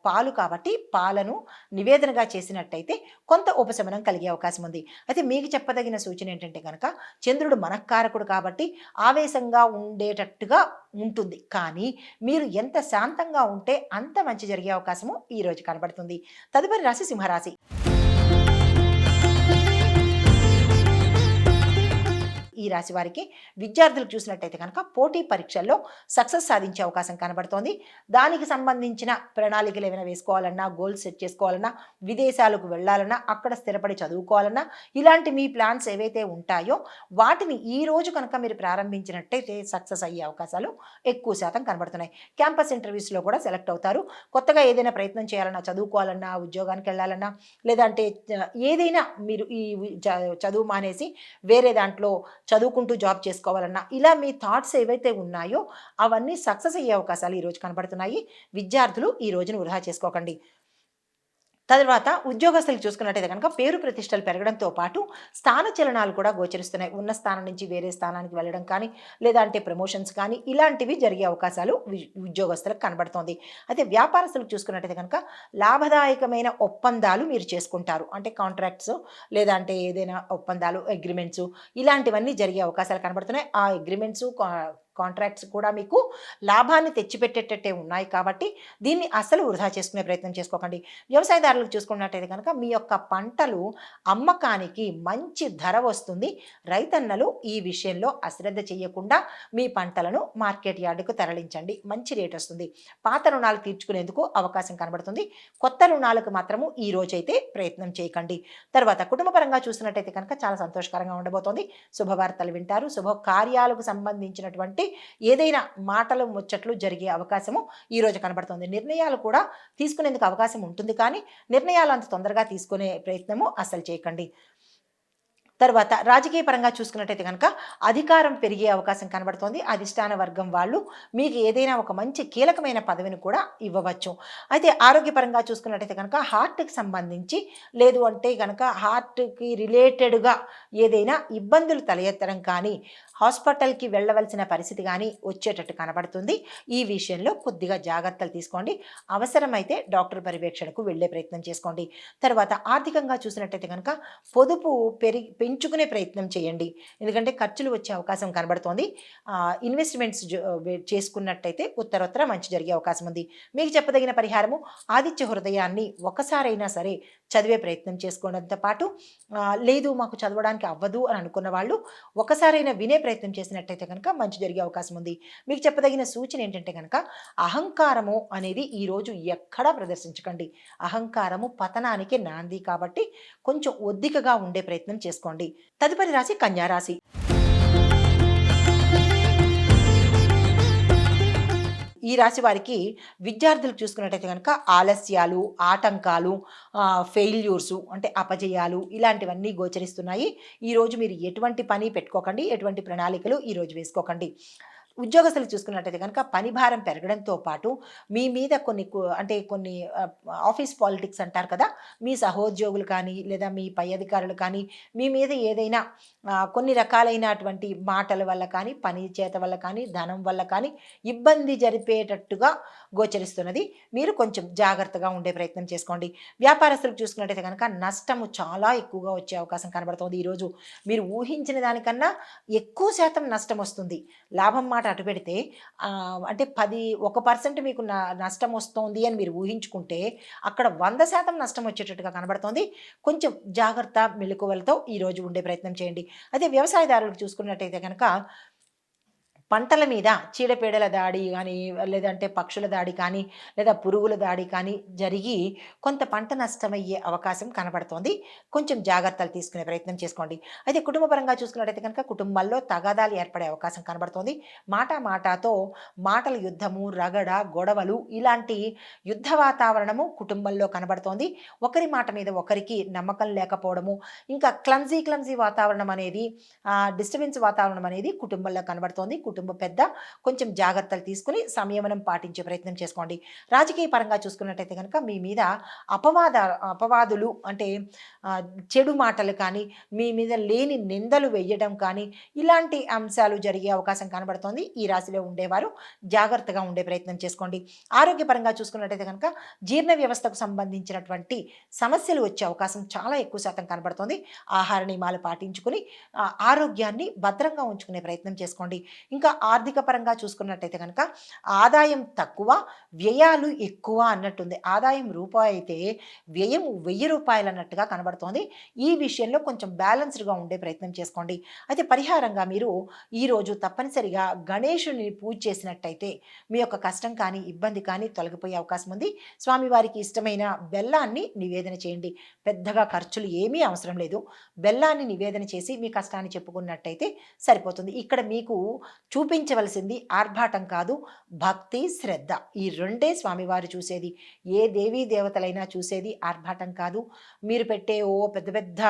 పాలు కాబట్టి పాలను నివేదనగా చేసినట్టయితే కొంత ఉపశమనం కలిగే అవకాశం ఉంది. అయితే మీకు చెప్పదగిన సూచన ఏంటంటే కనుక చంద్రుడు మనఃకారకుడు కాబట్టి ఆవేశంగా ఉండేటట్టుగా ఉంటుంది. కానీ మీరు ఎంత శాంతంగా ఉంటే అంత మంచి జరిగే అవకాశము ఈరోజు కనబడుతుంది. తదుపరి రాశి సింహరాశి. ఈ రాశి వారికి విద్యార్థులకు చూసినట్టయితే కనుక పోటీ పరీక్షల్లో సక్సెస్ సాధించే అవకాశం కనబడుతోంది. దానికి సంబంధించిన ప్రణాళికలు ఏమైనా వేసుకోవాలన్నా, గోల్స్ సెట్ చేసుకోవాలన్నా, విదేశాలకు వెళ్ళాలన్నా, అక్కడ స్థిరపడి చదువుకోవాలన్నా, ఇలాంటి మీ ప్లాన్స్ ఏవైతే ఉంటాయో వాటిని ఈ రోజు కనుక మీరు ప్రారంభించినట్టయితే సక్సెస్ అయ్యే అవకాశాలు ఎక్కువ శాతం కనబడుతున్నాయి. క్యాంపస్ ఇంటర్వ్యూస్లో కూడా సెలెక్ట్ అవుతారు. కొత్తగా ఏదైనా ప్రయత్నం చేయాలన్నా, చదువుకోవాలన్నా, ఉద్యోగానికి వెళ్ళాలన్నా, లేదంటే ఏదైనా మీరు ఈ చదువు మానేసి వేరే దాంట్లో చదువుకుంటూ జాబ్ చేసుకోవాలన్నా, ఇలా మీ థాట్స్ ఏవైతే ఉన్నాయో అవన్నీ సక్సెస్ అయ్యే అవకాశాలు ఈరోజు కనబడుతున్నాయి. విద్యార్థులు ఈ రోజును వృధా చేసుకోకండి. తర్వాత ఉద్యోగస్తులు చూసుకున్నట్టయితే కనుక పేరు ప్రతిష్టలు పెరగడంతో పాటు స్థానచలనాలు కూడా గోచరిస్తున్నాయి. ఉన్న స్థానం నుంచి వేరే స్థానానికి వెళ్ళడం కానీ, లేదంటే ప్రమోషన్స్ కానీ ఇలాంటివి జరిగే అవకాశాలు ఉద్యోగస్తులకు కనబడుతోంది. అయితే వ్యాపారస్తులకు చూసుకున్నట్టయితే కనుక లాభదాయకమైన ఒప్పందాలు మీరు చేసుకుంటారు. అంటే కాంట్రాక్ట్స్ లేదంటే ఏదైనా ఒప్పందాలు, అగ్రిమెంట్స్ ఇలాంటివన్నీ జరిగే అవకాశాలు కనబడుతున్నాయి. ఆ అగ్రిమెంట్స్, కాంట్రాక్ట్స్ కూడా మీకు లాభాన్ని తెచ్చిపెట్టేటట్టే ఉన్నాయి కాబట్టి దీన్ని అస్సలు వృధా చేసుకునే ప్రయత్నం చేసుకోకండి. వ్యవసాయదారులకు చూసుకున్నట్టయితే కనుక మీ యొక్క పంటలు అమ్మకానికి మంచి ధర వస్తుంది. రైతన్నలు ఈ విషయంలో అశ్రద్ధ చేయకుండా మీ పంటలను మార్కెట్ యార్డుకు తరలించండి. మంచి రేట్ వస్తుంది. పాత రుణాలు తీర్చుకునేందుకు అవకాశం కనబడుతుంది. కొత్త రుణాలకు మాత్రము ఈ రోజైతే ప్రయత్నం చేయకండి. తర్వాత కుటుంబ పరంగా చూసినట్టయితే కనుక చాలా సంతోషకరంగా ఉండబోతోంది. శుభవార్తలు వింటారు. శుభ కార్యాలకు సంబంధించినటువంటి ఏదైనా మాటలు ముచ్చట్లు జరిగే అవకాశము ఈ రోజు కనబడుతుంది. నిర్ణయాలు కూడా తీసుకునేందుకు అవకాశం ఉంటుంది, కానీ నిర్ణయాలు అంత తొందరగా తీసుకునే ప్రయత్నము అస్సలు చేయకండి. తర్వాత రాజకీయ పరంగా చూసుకున్నట్టయితే కనుక అధికారం పెరిగే అవకాశం కనబడుతోంది. అధిష్టాన వర్గం వాళ్ళు మీకు ఏదైనా ఒక మంచి కీలకమైన పదవిని కూడా ఇవ్వవచ్చు. అయితే ఆరోగ్యపరంగా చూసుకున్నట్టయితే కనుక హార్ట్కి సంబంధించి, లేదు అంటే కనుక హార్ట్కి రిలేటెడ్గా ఏదైనా ఇబ్బందులు తలెత్తడం కానీ, హాస్పిటల్కి వెళ్ళవలసిన పరిస్థితి కానీ వచ్చేటట్టు కనబడుతుంది. ఈ విషయంలో కొద్దిగా జాగ్రత్తలు తీసుకోండి. అవసరమైతే డాక్టర్ పర్యవేక్షణకు వెళ్ళే ప్రయత్నం చేసుకోండి. తర్వాత ఆర్థికంగా చూసినట్టయితే కనుక పొదుపు పెంచుకునే ప్రయత్నం చేయండి. ఎందుకంటే ఖర్చులు వచ్చే అవకాశం కనబడుతోంది. ఇన్వెస్ట్మెంట్స్ చేసుకున్నట్టయితే ఉత్తరోత్తర మంచి జరిగే అవకాశం ఉంది. మీకు చెప్పదగిన పరిహారము ఆదిత్య హృదయాన్ని ఒకసారైనా సరే చదివే ప్రయత్నం చేసుకోవడంతో పాటు, లేదు మాకు చదవడానికి అవ్వదు అని అనుకున్న వాళ్ళు ఒకసారైనా వినే ప్రయత్నం చేసినట్టయితే కనుక మంచి జరిగే అవకాశం ఉంది. మీకు చెప్పదగిన సూచన ఏంటంటే కనుక అహంకారము అనేది ఈరోజు ఎక్కడా ప్రదర్శించకండి. అహంకారము పతనానికి నాంది కాబట్టి కొంచెం ఒద్దికగా ఉండే ప్రయత్నం చేసుకోండి. తదుపరి రాశి కన్యా రాశి. ఈ రాశి వారికి విద్యార్థులు చూసుకున్నట్టయితే కనుక ఆలస్యాలు, ఆటంకాలు, ఫెయిల్యూర్సు అంటే అపజయాలు ఇలాంటివన్నీ గోచరిస్తున్నాయి. ఈరోజు మీరు ఎటువంటి పని పెట్టుకోకండి, ఎటువంటి ప్రణాళికలు ఈరోజు వేసుకోకండి. ఉద్యోగస్తులు చూసుకున్నట్టయితే కనుక పని భారం పెరగడంతో పాటు మీ మీద కొన్ని ఆఫీస్ పాలిటిక్స్ అంటారు కదా, మీ సహోద్యోగులు కానీ లేదా మీ పై అధికారులు కానీ మీ మీద ఏదైనా కొన్ని రకాలైనటువంటి మాటల వల్ల కానీ, పని చేత వల్ల కానీ, ధనం వల్ల కానీ ఇబ్బంది జరిపేటట్టుగా గోచరిస్తున్నది. మీరు కొంచెం జాగ్రత్తగా ఉండే ప్రయత్నం చేసుకోండి. వ్యాపారస్తులకు చూసుకున్నట్టయితే కనుక నష్టము చాలా ఎక్కువగా వచ్చే అవకాశం కనబడుతుంది. ఈరోజు మీరు ఊహించిన దానికన్నా ఎక్కువ శాతం నష్టం వస్తుంది. లాభం మాట అటు పెడితే అంటే 1% మీకు నష్టం వస్తుంది అని మీరు ఊహించుకుంటే అక్కడ 100% నష్టం వచ్చేటట్టుగా కనబడుతోంది. కొంచెం జాగ్రత్త మెలకువలతో ఈరోజు ఉండే ప్రయత్నం చేయండి. అదే వ్యవసాయదారులకు చూసుకున్నట్టయితే కనుక పంటల మీద చీడపీడల దాడి కానీ, లేదంటే పక్షుల దాడి కానీ, లేదా పురుగుల దాడి కానీ జరిగి కొంత పంట నష్టమయ్యే అవకాశం కనబడుతోంది. కొంచెం జాగ్రత్తలు తీసుకునే ప్రయత్నం చేసుకోండి. అయితే కుటుంబ పరంగా చూసుకున్నట్టయితే కనుక కుటుంబాల్లో తగాదాలు ఏర్పడే అవకాశం కనబడుతోంది. మాటాతో మాటల యుద్ధము, రగడ, గొడవలు ఇలాంటి యుద్ధ వాతావరణము కుటుంబంలో కనబడుతోంది. ఒకరి మాట మీద ఒకరికి నమ్మకం లేకపోవడము, ఇంకా క్లమ్జీ వాతావరణం అనేది, డిస్టర్బెన్స్ వాతావరణం అనేది కుటుంబంలో కనబడుతోంది. కుటుంబ పెద్ద కొంచెం జాగ్రత్తలు తీసుకుని సంయమనం పాటించే ప్రయత్నం చేసుకోండి. రాజకీయ పరంగా చూసుకున్నట్టయితే కనుక మీ మీద అపవాదులు అంటే చెడు మాటలు కానీ, మీ మీద లేని నిందలు వేయడం కానీ ఇలాంటి అంశాలు జరిగే అవకాశం కనబడుతోంది. ఈ రాశిలో ఉండేవారు జాగ్రత్తగా ఉండే ప్రయత్నం చేసుకోండి. ఆరోగ్యపరంగా చూసుకున్నట్టయితే కనుక జీర్ణ వ్యవస్థకు సంబంధించినటువంటి సమస్యలు వచ్చే అవకాశం చాలా ఎక్కువ శాతం కనబడుతోంది. ఆహార నియమాలు పాటించుకుని ఆరోగ్యాన్ని భద్రంగా ఉంచుకునే ప్రయత్నం చేసుకోండి. ఇంకా ఇంకా ఆర్థిక పరంగా చూసుకున్నట్టయితే కనుక ఆదాయం తక్కువ, వ్యయాలు ఎక్కువ అన్నట్టుంది. ఆదాయం రూపాయి అయితే వ్యయం రూ. 1000 అన్నట్టుగా కనబడుతోంది. ఈ విషయంలో కొంచెం బ్యాలెన్స్డ్‌గా ఉండే ప్రయత్నం చేసుకోండి. అయితే పరిహారంగా మీరు ఈరోజు తప్పనిసరిగా గణేశుడిని పూజ చేసినట్టయితే మీ యొక్క కష్టం కానీ, ఇబ్బంది కానీ తొలగిపోయే అవకాశం ఉంది. స్వామివారికి ఇష్టమైన బెల్లాన్ని నివేదన చేయండి. పెద్దగా ఖర్చులు ఏమీ అవసరం లేదు. బెల్లాన్ని నివేదన చేసి మీ కష్టాన్ని చెప్పుకున్నట్టయితే సరిపోతుంది. ఇక్కడ మీకు చూపించవలసింది ఆర్భాటం కాదు, భక్తి, శ్రద్ధ. ఈ రెండే స్వామివారు చూసేది. ఏ దేవీ దేవతలైనా చూసేది ఆర్భాటం కాదు. మీరు పెట్టే ఓ పెద్ద పెద్ద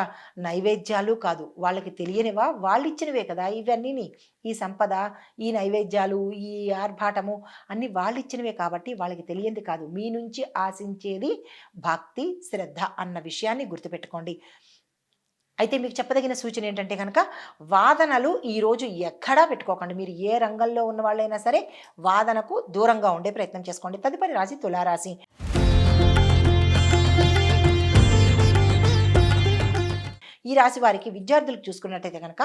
నైవేద్యాలు కాదు. వాళ్ళకి తెలియనివా? వాళ్ళిచ్చినవే కదా ఇవన్నీని. ఈ సంపద, ఈ నైవేద్యాలు, ఈ ఆర్భాటము అన్నీ వాళ్ళిచ్చినవే కాబట్టి వాళ్ళకి తెలియంది కాదు. మీ నుంచి ఆశించేది భక్తి, శ్రద్ధ అన్న విషయాన్ని గుర్తుపెట్టుకోండి. అయితే మీకు చెప్పదగిన సూచన ఏంటంటే గనక వాదనలు ఈరోజు ఎక్కడా పెట్టుకోకండి. మీరు ఏ రంగంలో ఉన్న వాళ్ళైనా సరే వాదనకు దూరంగా ఉండే ప్రయత్నం చేసుకోండి. తదుపరి రాశి తులారాశి. ఈ రాశి వారికి విద్యార్థులకు చూసుకున్నట్టయితే కనుక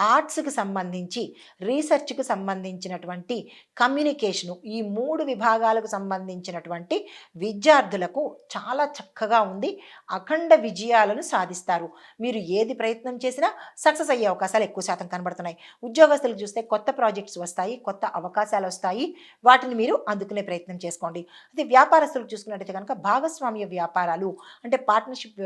ఆర్ట్స్‌కి సంబంధించి, రీసెర్చ్‌కి సంబంధించినటువంటి కమ్యూనికేషను ఈ 3 విభాగాలకు సంబంధించినటువంటి విద్యార్థులకు చాలా చక్కగా ఉంది. అఖండ విజయాలను సాధిస్తారు. మీరు ఏది ప్రయత్నం చేసినా సక్సెస్ అయ్యే అవకాశాలు ఎక్కువ శాతం కనబడుతున్నాయి. ఉద్యోగస్తులకు చూస్తే కొత్త ప్రాజెక్ట్స్ వస్తాయి, కొత్త అవకాశాలు వస్తాయి. వాటిని మీరు అందుకునే ప్రయత్నం చేసుకోండి. అదే వ్యాపారస్తులకు చూసుకున్నట్టయితే కనుక భాగస్వామ్య వ్యాపారాలు అంటే పార్ట్నర్‌షిప్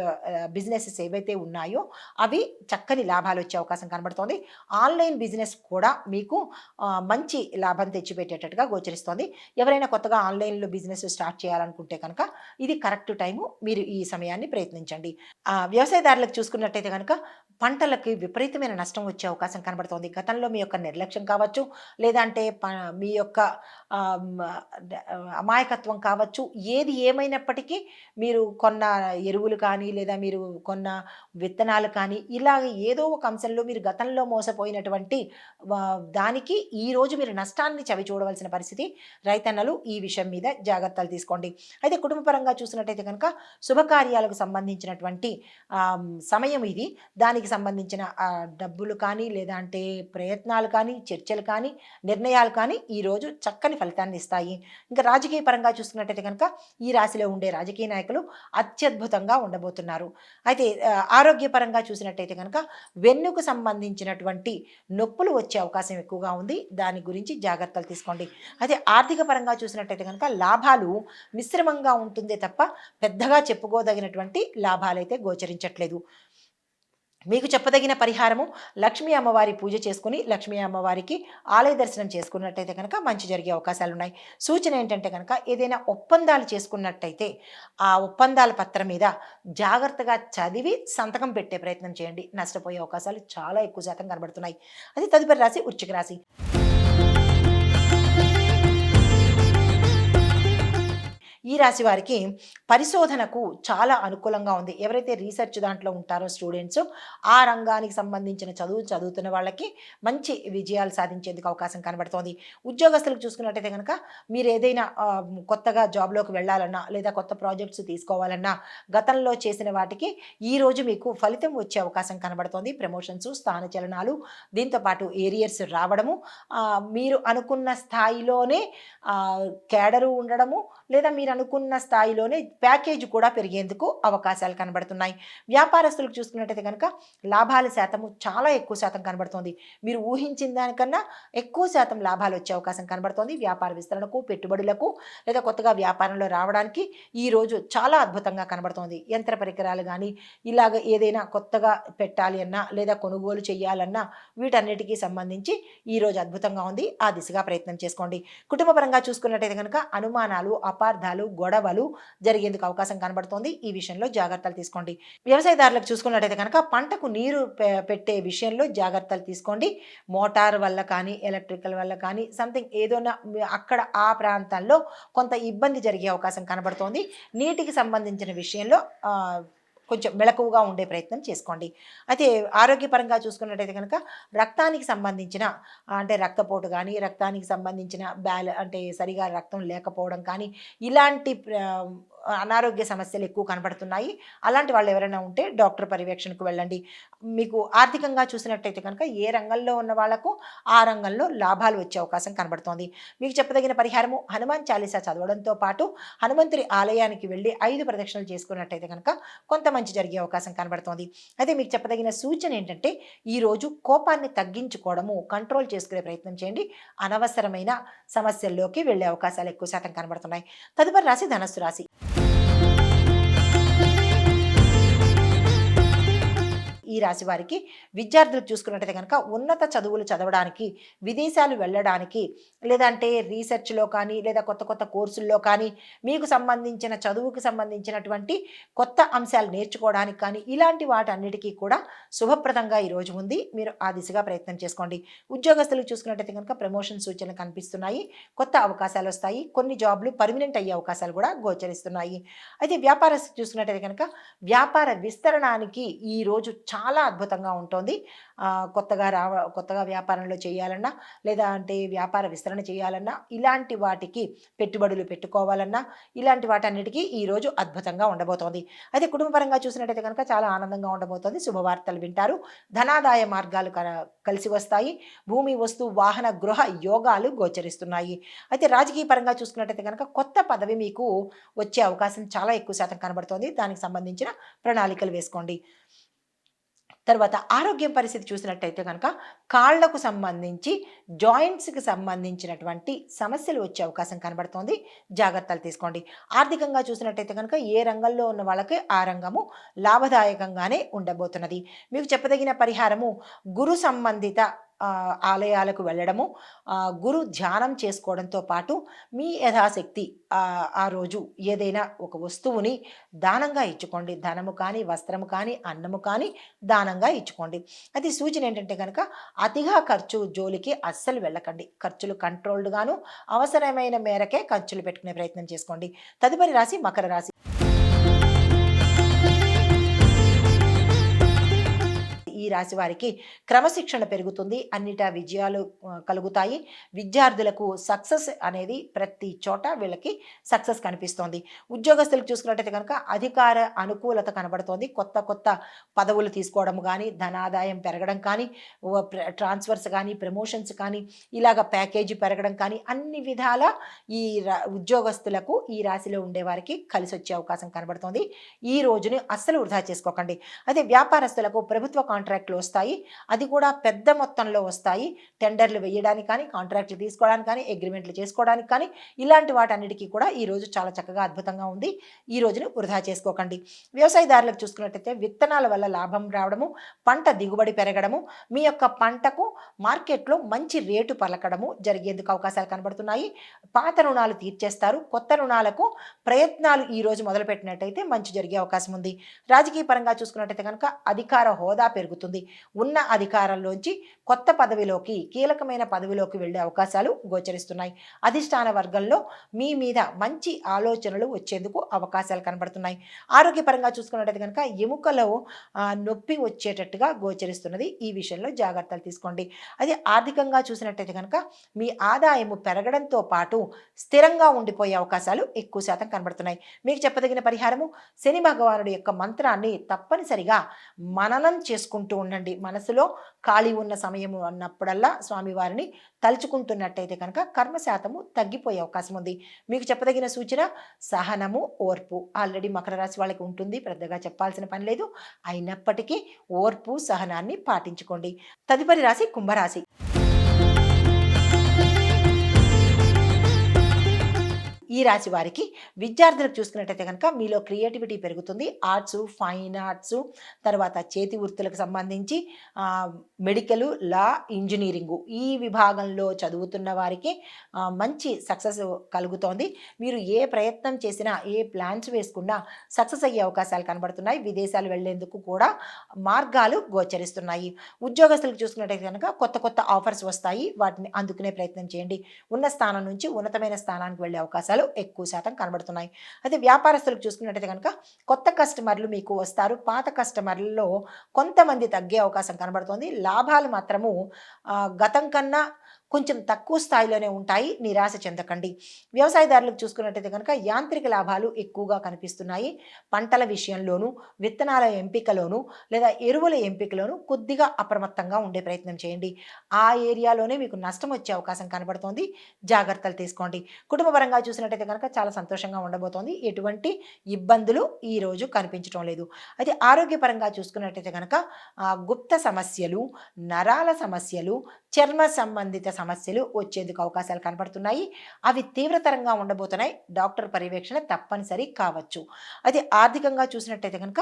బిజినెసెస్ ఏవైతే ఉన్నాయో అవి చక్కని లాభాలు వచ్చే అవకాశం కనబడుతోంది. ఆన్‌లైన్ బిజినెస్ కూడా మీకు మంచి లాభం తెచ్చిపెట్టేటట్టుగా గోచరిస్తోంది. ఎవరైనా కొత్తగా ఆన్‌లైన్‌లో బిజినెస్ స్టార్ట్ చేయాలనుకుంటే కనుక ఇది కరెక్ట్ టైము. మీరు ఈ సమయాన్ని ప్రయత్నించండి. వ్యవసాయదారులకు చూసుకున్నట్టయితే కనుక పంటలకి విపరీతమైన నష్టం వచ్చే అవకాశం కనబడుతోంది. గతంలో మీ యొక్క నిర్లక్ష్యం కావచ్చు, లేదంటే మీ యొక్క ఆహ్, మ డ అమాయకత్వం కావచ్చు, ఏది ఏమైనప్పటికీ మీరు కొన్న ఎరువులు కానీ, లేదా మీరు కొన్న విత్తనాలు కానీ, ఇలాగ ఏదో ఒక అంశంలో మీరు గతంలో మోసపోయినటువంటి దానికి ఈరోజు మీరు నష్టాన్ని చవి చూడవలసిన పరిస్థితి. రైతన్నలు ఈ విషయం మీద జాగ్రత్తలు తీసుకోండి. అయితే కుటుంబ పరంగా చూసినట్టయితే కనుక శుభకార్యాలకు సంబంధించినటువంటి సమయం ఇది. దానికి సంబంధించిన డబ్బులు కానీ, లేదా అంటే ప్రయత్నాలు కానీ, చర్చలు కానీ, నిర్ణయాలు కానీ ఈరోజు చక్కని ఫలితాన్ని ఇస్తాయి. ఇంకా రాజకీయ పరంగా చూసుకున్నట్టయితే కనుక ఈ రాశిలో ఉండే రాజకీయ నాయకులు అత్యద్భుతంగా ఉండబోతున్నారు. అయితే ఆరోగ్యపరంగా చూసినట్టయితే కనుక వెన్నుకు సంబంధించినటువంటి నొప్పులు వచ్చే అవకాశం ఎక్కువగా ఉంది. దాని గురించి జాగ్రత్తలు తీసుకోండి. అయితే ఆర్థిక పరంగా చూసినట్టయితే కనుక లాభాలు మిశ్రమంగా ఉంటుందే తప్ప పెద్దగా చెప్పుకోదగినటువంటి లాభాలైతే గోచరించట్లేదు. మీకు చెప్పదగిన పరిహారము లక్ష్మీ అమ్మవారి పూజ చేసుకుని లక్ష్మీ అమ్మవారికి ఆలయ దర్శనం చేసుకున్నట్టయితే కనుక మంచి జరిగే అవకాశాలు ఉన్నాయి. సూచన ఏంటంటే కనుక ఏదైనా ఒప్పందాలు చేసుకున్నట్టయితే ఆ ఒప్పందాల పత్రం మీద జాగ్రత్తగా చదివి సంతకం పెట్టే ప్రయత్నం చేయండి. నష్టపోయే అవకాశాలు చాలా ఎక్కువ శాతం కనబడుతున్నాయి. అది తదుపరి రాశి వృశ్చిక రాశి. ఈ రాశి వారికి పరిశోధనకు చాలా అనుకూలంగా ఉంది. ఎవరైతే రీసెర్చ్ దాంట్లో ఉంటారో స్టూడెంట్స్, ఆ రంగానికి సంబంధించిన చదువుతున్న వాళ్ళకి మంచి విజయాలు సాధించేందుకు అవకాశం కనబడుతోంది. ఉద్యోగస్తులకు చూసుకున్నట్టయితే కనుక మీరు ఏదైనా కొత్తగా జాబ్లోకి వెళ్ళాలన్నా, లేదా కొత్త ప్రాజెక్ట్స్ తీసుకోవాలన్నా గతంలో చేసిన వాటికి ఈరోజు మీకు ఫలితం వచ్చే అవకాశం కనబడుతోంది. ప్రమోషన్స్, స్థానచలనాలు, దీంతోపాటు ఏరియర్స్ రావడము, మీరు అనుకున్న స్థాయిలోనే కేడరు ఉండడము, లేదా మీరు అనుకున్న స్థాయిలోనే ప్యాకేజ్ కూడా పెరిగేందుకు అవకాశాలు కనబడుతున్నాయి. వ్యాపారస్తులకు చూసుకున్నట్టయితే కనుక లాభాల శాతము చాలా ఎక్కువ శాతం కనబడుతోంది. మీరు ఊహించిన దానికన్నా ఎక్కువ శాతం లాభాలు వచ్చే అవకాశం కనబడుతోంది. వ్యాపార విస్తరణకు, పెట్టుబడులకు, లేదా కొత్తగా వ్యాపారంలో రావడానికి ఈరోజు చాలా అద్భుతంగా కనబడుతోంది. యంత్ర పరికరాలు కానీ, ఇలాగ ఏదైనా కొత్తగా పెట్టాలి అన్నా, లేదా కొనుగోలు చేయాలన్నా వీటన్నిటికీ సంబంధించి ఈరోజు అద్భుతంగా ఉంది. ఆ దిశగా ప్రయత్నం చేసుకోండి. కుటుంబ పరంగా చూసుకున్నట్టయితే కనుక అనుమానాలు, అపార్థాలు, గొడవలు జరిగేందుకు అవకాశం కనబడుతోంది. ఈ విషయంలో జాగ్రత్తలు తీసుకోండి. వ్యవసాయదారులకు చూసుకున్నట్టయితే కనుక పంటకు నీరు పెట్టే విషయంలో జాగ్రత్తలు తీసుకోండి. మోటార్ వల్ల కానీ, ఎలక్ట్రికల్ వల్ల కానీ సంథింగ్ ఏదైనా అక్కడ ఆ ప్రాంతాల్లో కొంత ఇబ్బంది జరిగే అవకాశం కనబడుతోంది. నీటికి సంబంధించిన విషయంలో కొంచెం మెలకువగా ఉండే ప్రయత్నం చేసుకోండి. అయితే ఆరోగ్యపరంగా చూసుకున్నట్టయితే కనుక రక్తానికి సంబంధించిన అంటే రక్తపోటు కానీ, రక్తానికి సంబంధించిన అంటే సరిగా రక్తం లేకపోవడం కానీ, ఇలాంటి అనారోగ్య సమస్యలు ఎక్కువ కనబడుతున్నాయి. అలాంటి వాళ్ళు ఎవరైనా ఉంటే డాక్టర్ పర్యవేక్షణకు వెళ్ళండి. మీకు ఆర్థికంగా చూసినట్టయితే కనుక ఏ రంగంలో ఉన్న వాళ్ళకు ఆ రంగంలో లాభాలు వచ్చే అవకాశం కనబడుతోంది. మీకు చెప్పదగిన పరిహారము హనుమాన్ చాలీసా చదవడంతో పాటు హనుమంతుడి ఆలయానికి వెళ్ళి 5 ప్రదక్షిణలు చేసుకున్నట్టయితే కనుక కొంత మంచి జరిగే అవకాశం కనబడుతోంది. అయితే మీకు చెప్పదగిన సూచన ఏంటంటే ఈరోజు కోపాన్ని తగ్గించుకోవడము, కంట్రోల్ చేసుకునే ప్రయత్నం చేయండి. అనవసరమైన సమస్యల్లోకి వెళ్ళే అవకాశాలు ఎక్కువ శాతం కనబడుతున్నాయి. తదుపరి రాశి ధనస్సు రాశి. ఈ రాశి వారికి విద్యార్థులు చూసుకున్నట్టయితే కనుక ఉన్నత చదువులు చదవడానికి, విదేశాలు వెళ్ళడానికి, లేదంటే రీసెర్చ్‌లో కానీ, లేదా కొత్త కొత్త కోర్సుల్లో కానీ, మీకు సంబంధించిన చదువుకు సంబంధించినటువంటి కొత్త అంశాలు నేర్చుకోవడానికి కానీ, ఇలాంటి వాటన్నిటికీ కూడా శుభప్రదంగా ఈరోజు ఉంది. మీరు ఆ దిశగా ప్రయత్నం చేసుకోండి. ఉద్యోగస్తులకు చూసుకున్నట్టయితే కనుక ప్రమోషన్ సూచనలు కనిపిస్తున్నాయి. కొత్త అవకాశాలు వస్తాయి. కొన్ని జాబ్‌లు పర్మనెంట్ అయ్యే అవకాశాలు కూడా గోచరిస్తున్నాయి. అయితే వ్యాపారస్తులు చూసుకున్నట్టయితే కనుక వ్యాపార విస్తరణానికి ఈరోజు చాలా అద్భుతంగా ఉంటుంది. కొత్తగా వ్యాపారంలో చేయాలన్నా, లేదా అంటే వ్యాపార విస్తరణ చేయాలన్నా, ఇలాంటి వాటికి పెట్టుబడులు పెట్టుకోవాలన్నా, ఇలాంటి వాటన్నిటికీ ఈరోజు అద్భుతంగా ఉండబోతోంది. అయితే కుటుంబపరంగా చూసినట్టయితే కనుక చాలా ఆనందంగా ఉండబోతోంది. శుభవార్తలు వింటారు. ధనాదాయ మార్గాలు కలిసి వస్తాయి. భూమి, వస్తు, వాహన, గృహ యోగాలు గోచరిస్తున్నాయి. అయితే రాజకీయ పరంగా చూసుకున్నట్టయితే కనుక కొత్త పదవి మీకు వచ్చే అవకాశం చాలా ఎక్కువ శాతం కనబడుతోంది. దానికి సంబంధించిన ప్రణాళికలు వేసుకోండి. తర్వాత ఆరోగ్యం పరిస్థితి చూసినట్టయితే కనుక కాళ్లకు సంబంధించి, జాయింట్స్‌కి సంబంధించినటువంటి సమస్యలు వచ్చే అవకాశం కనబడుతోంది. జాగ్రత్తలు తీసుకోండి. ఆర్థికంగా చూసినట్టయితే కనుక ఏ రంగంలో ఉన్న వాళ్ళకి ఆ రంగము లాభదాయకంగానే ఉండబోతున్నది. మీకు చెప్పదగిన పరిహారము గురు సంబంధిత ఆలయాలకు వెళ్ళడము, గురు ధ్యానం చేసుకోవడంతో పాటు మీ యథాశక్తి ఆ రోజు ఏదైనా ఒక వస్తువుని దానంగా ఇచ్చుకోండి. ధనము కానీ, వస్త్రము కానీ, అన్నము కానీ దానంగా ఇచ్చుకోండి. అది సూచన ఏంటంటే కనుక అతిగా ఖర్చు జోలికి అస్సలు వెళ్ళకండి. ఖర్చులు కంట్రోల్డ్‌గాను అవసరమైన మేరకే ఖర్చులు పెట్టుకునే ప్రయత్నం చేసుకోండి. తదుపరి రాశి మకర రాశి. ఈ రాశి వారికి క్రమశిక్షణ పెరుగుతుంది. అన్నిటా విజయాలు కలుగుతాయి. విద్యార్థులకు సక్సెస్ అనేది ప్రతి చోట వీళ్ళకి సక్సెస్ కనిపిస్తోంది. ఉద్యోగస్తులకు చూసుకున్నట్టయితే కనుక అధికార అనుకూలత కనబడుతోంది. కొత్త కొత్త పదవులు తీసుకోవడం కానీ, ధనాదాయం పెరగడం కానీ, ట్రాన్స్ఫర్స్ కానీ, ప్రమోషన్స్ కానీ, ఇలాగ ప్యాకేజీ పెరగడం కానీ, అన్ని విధాల ఈ ఉద్యోగస్తులకు ఈ రాశిలో ఉండేవారికి కలిసి వచ్చే అవకాశం కనబడుతోంది. ఈ రోజుని అస్సలు వృధా చేసుకోకండి. అదే వ్యాపారస్తులకు ప్రభుత్వ కాంట్రాక్టులు వస్తాయి. అది కూడా పెద్ద మొత్తంలో వస్తాయి. టెండర్లు వేయడానికి కానీ, కాంట్రాక్టులు తీసుకోవడానికి కానీ, అగ్రిమెంట్లు చేసుకోవడానికి కానీ, ఇలాంటి వాటన్నిటికీ కూడా ఈరోజు చాలా చక్కగా అద్భుతంగా ఉంది. ఈ రోజును వృధా చేసుకోకండి. వ్యవసాయదారులకు చూసుకున్నట్టయితే విత్తనాల వల్ల లాభం రావడము, పంట దిగుబడి పెరగడము, మీ యొక్క పంటకు మార్కెట్లో మంచి రేటు పలకడము జరిగేందుకు అవకాశాలు కనబడుతున్నాయి. పాత రుణాలు తీర్చేస్తారు. కొత్త రుణాలకు ప్రయత్నాలు ఈరోజు మొదలుపెట్టినట్టయితే మంచి జరిగే అవకాశం ఉంది. రాజకీయ పరంగా చూసుకున్నట్టయితే కనుక అధికార హోదా పెరుగుతుంది. ఉన్న అధికారంలోంచి కొత్త పదవిలోకి, కీలకమైన పదవిలోకి వెళ్ళే అవకాశాలు గోచరిస్తున్నాయి. అధిష్టాన వర్గంలో మీ మీద మంచి ఆలోచనలు వచ్చేందుకు అవకాశాలు కనబడుతున్నాయి. ఆరోగ్యపరంగా చూసుకున్నట్టయితే కనుక ఎముకలో నొప్పి వచ్చేటట్టుగా గోచరిస్తున్నది. ఈ విషయంలో జాగ్రత్తలు తీసుకోండి. అదే ఆర్థికంగా చూసినట్టయితే కనుక మీ ఆదాయము పెరగడంతో పాటు స్థిరంగా ఉండిపోయే అవకాశాలు ఎక్కువ శాతం కనబడుతున్నాయి. మీకు చెప్పదగిన పరిహారము శని భగవానుడి యొక్క మంత్రాన్ని తప్పనిసరిగా మననం చేసుకుంటూ ఉండండి. మనసులో ఖాళీ ఉన్న సమయం అన్నప్పుడల్లా స్వామివారిని తలుచుకుంటున్నట్టయితే కనుక కర్మ శాతము తగ్గిపోయే అవకాశం ఉంది. మీకు చెప్పదగిన సూచన సహనము, ఓర్పు. ఆల్రెడీ మకర రాశి వాళ్ళకి ఉంటుంది, పెద్దగా చెప్పాల్సిన పని లేదు. అయినప్పటికీ ఓర్పు, సహనాన్ని పాటించుకోండి. తదుపరి రాశి కుంభరాశి. ఈ రాశి వారికి విద్యార్థులకు చూసుకున్నట్టయితే కనుక మీలో క్రియేటివిటీ పెరుగుతుంది. ఆర్ట్స్, ఫైన్ ఆర్ట్స్, తర్వాత చేతి వృత్తులకు సంబంధించి మెడికల్, లా, ఇంజనీరింగు ఈ విభాగంలో చదువుతున్న వారికి మంచి సక్సెస్ కలుగుతోంది. మీరు ఏ ప్రయత్నం చేసినా, ఏ ప్లాన్స్ వేసుకున్నా సక్సెస్ అయ్యే అవకాశాలు కనబడుతున్నాయి. విదేశాలు వెళ్లేందుకు కూడా మార్గాలు గోచరిస్తున్నాయి. ఉద్యోగస్తులకు చూసుకున్నట్టయితే కనుక కొత్త కొత్త ఆఫర్స్ వస్తాయి. వాటిని అందుకునే ప్రయత్నం చేయండి. ఉన్న స్థానం నుంచి ఉన్నతమైన స్థానానికి వెళ్ళే అవకాశాలు ఎక్కువ శాతం కనబడుతున్నాయి. అయితే వ్యాపారస్తులకు చూసుకున్నట్టయితే కనుక కొత్త కస్టమర్లు మీకు వస్తారు. పాత కస్టమర్లలో కొంతమంది తగ్గే అవకాశం కనబడుతోంది. లాభాలు మాత్రము గతం కన్నా కొంచెం తక్కువ స్థాయిలోనే ఉంటాయి, నిరాశ చెందకండి. వ్యవసాయదారులకు చూసుకున్నట్టయితే కనుక యాంత్రిక లాభాలు ఎక్కువగా కనిపిస్తున్నాయి. పంటల విషయంలోనూ, విత్తనాల ఎంపికలోనూ లేదా ఎరువుల ఎంపికలోనూ కొద్దిగా అప్రమత్తంగా ఉండే ప్రయత్నం చేయండి. ఆ ఏరియాలోనే మీకు నష్టం వచ్చే అవకాశం కనబడుతోంది, జాగ్రత్తలు తీసుకోండి. కుటుంబ పరంగా చూసినట్టయితే కనుక చాలా సంతోషంగా ఉండబోతోంది, ఎటువంటి ఇబ్బందులు ఈరోజు కనిపించడం లేదు. అయితే ఆరోగ్యపరంగా చూసుకున్నట్టయితే కనుక గుప్త సమస్యలు, నరాల సమస్యలు, చర్మ సంబంధిత సమస్యలు వచ్చేందుకు అవకాశాలు కనబడుతున్నాయి. అవి తీవ్రతరంగా ఉండబోతున్నాయి. డాక్టర్ పర్యవేక్షణ తప్పనిసరి కావచ్చు. అయితే ఆర్థికంగా చూసినట్టయితే కనుక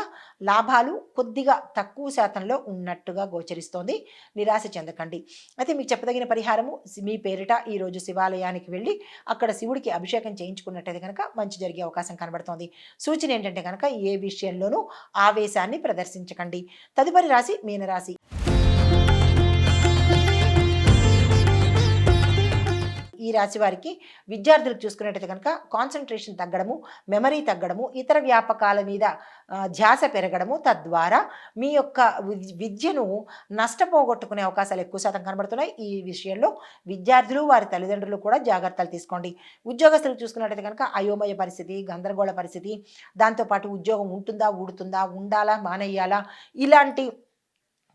లాభాలు కొద్దిగా తక్కువ శాతంలో ఉన్నట్టుగా గోచరిస్తోంది, నిరాశ చెందకండి. అయితే మీకు చెప్పదగిన పరిహారము, మీ పేరిట ఈరోజు శివాలయానికి వెళ్ళి అక్కడ శివుడికి అభిషేకం చేయించుకున్నట్టయితే కనుక మంచి జరిగే అవకాశం కనబడుతోంది. సూచన ఏంటంటే కనుక ఏ విషయంలోనూ ఆవేశాన్ని ప్రదర్శించకండి. తదుపరి రాశి మీనరాశి. ఈ రాశి వారికి విద్యార్థులకు చూసుకున్నట్టయితే కనుక కాన్సన్ట్రేషన్ తగ్గడము, మెమరీ తగ్గడము, ఇతర వ్యాపకాల మీద ధ్యాస పెరగడము, తద్వారా మీ యొక్క విద్యను నష్టపోగొట్టుకునే అవకాశాలు ఎక్కువ శాతం కనబడుతున్నాయి. ఈ విషయంలో విద్యార్థులు, వారి తల్లిదండ్రులు కూడా జాగ్రత్తలు తీసుకోండి. ఉద్యోగస్తులు చూసుకున్నట్టయితే కనుక అయోమయ పరిస్థితి, గందరగోళ పరిస్థితి, దాంతోపాటు ఉద్యోగం ఉంటుందా, ఊడుతుందా, ఉండాలా, మానేయాలా, ఇలాంటి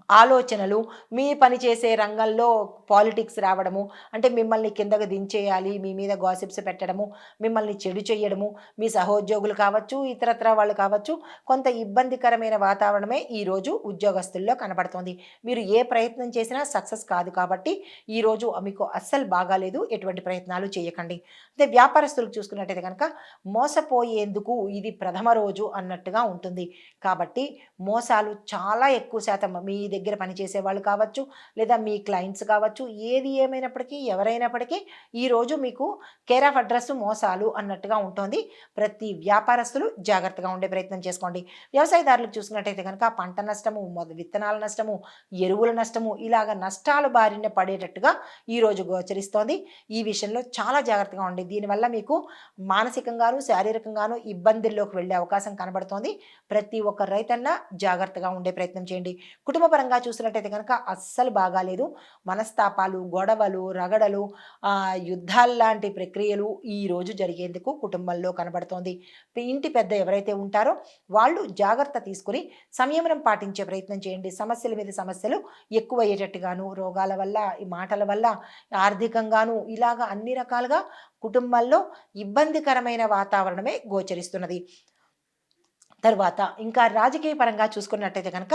ఆలోచనలు, మీ పని చేసే రంగంలో పాలిటిక్స్ రావడము, అంటే మిమ్మల్ని కిందకు దించేయాలి, మీ మీద గాసిప్స్ పెట్టడము, మిమ్మల్ని చెడు చేయడము, మీ సహోద్యోగులు కావచ్చు, ఇతరత్ర వాళ్ళు కావచ్చు, కొంత ఇబ్బందికరమైన వాతావరణమే ఈరోజు ఉద్యోగస్తుల్లో కనబడుతోంది. మీరు ఏ ప్రయత్నం చేసినా సక్సెస్ కాదు కాబట్టి ఈరోజు మీకు అస్సలు బాగాలేదు, ఎటువంటి ప్రయత్నాలు చేయకండి. అయితే వ్యాపారస్తులకు చూసుకున్నట్టయితే కనుక మోసపోయేందుకు ఇది ప్రథమ రోజు అన్నట్టుగా ఉంటుంది. కాబట్టి మోసాలు చాలా ఎక్కువ శాతం మీ దగ్గర పనిచేసే వాళ్ళు కావచ్చు, లేదా మీ క్లయింట్స్ కావచ్చు, ఏది ఏమైనప్పటికీ ఎవరైనప్పటికీ ఈరోజు మీకు కేర్ ఆఫ్ అడ్రస్ మోసాలు అన్నట్టుగా ఉంటుంది. ప్రతి వ్యాపారస్తులు జాగ్రత్తగా ఉండే ప్రయత్నం చేసుకోండి. వ్యవసాయదారులకు చూసుకున్నట్టయితే కనుక పంట నష్టము, విత్తనాల నష్టము, ఎరువుల నష్టము, ఇలాగ నష్టాలు బారిన పడేటట్టుగా ఈరోజు గోచరిస్తోంది. ఈ విషయంలో చాలా జాగ్రత్తగా ఉండి, దీనివల్ల మీకు మానసికంగాను, శారీరకంగాను ఇబ్బందుల్లోకి వెళ్ళే అవకాశం కనబడుతోంది. ప్రతి ఒక్క రైతన్న జాగ్రత్తగా ఉండే ప్రయత్నం చేయండి. కుటుంబ పరంగా చూసినట్టయితే కనుక అస్సలు బాగాలేదు. మనస్తాపాలు, గొడవలు, రగడలు, యుద్ధాలు లాంటి ప్రక్రియలు ఈరోజు జరిగేందుకు కుటుంబంలో కనబడుతోంది. ఇంటి పెద్ద ఎవరైతే ఉంటారో వాళ్ళు జాగ్రత్త తీసుకుని సంయమనం పాటించే ప్రయత్నం చేయండి. సమస్యల మీద సమస్యలు ఎక్కువయ్యేటట్టుగాను, రోగాల వల్ల, ఈ మాటల వల్ల, ఆర్థికంగాను, ఇలాగా అన్ని రకాలుగా కుటుంబాల్లో ఇబ్బందికరమైన వాతావరణమే గోచరిస్తున్నది. తర్వాత ఇంకా రాజకీయ పరంగా చూసుకున్నట్టయితే కనుక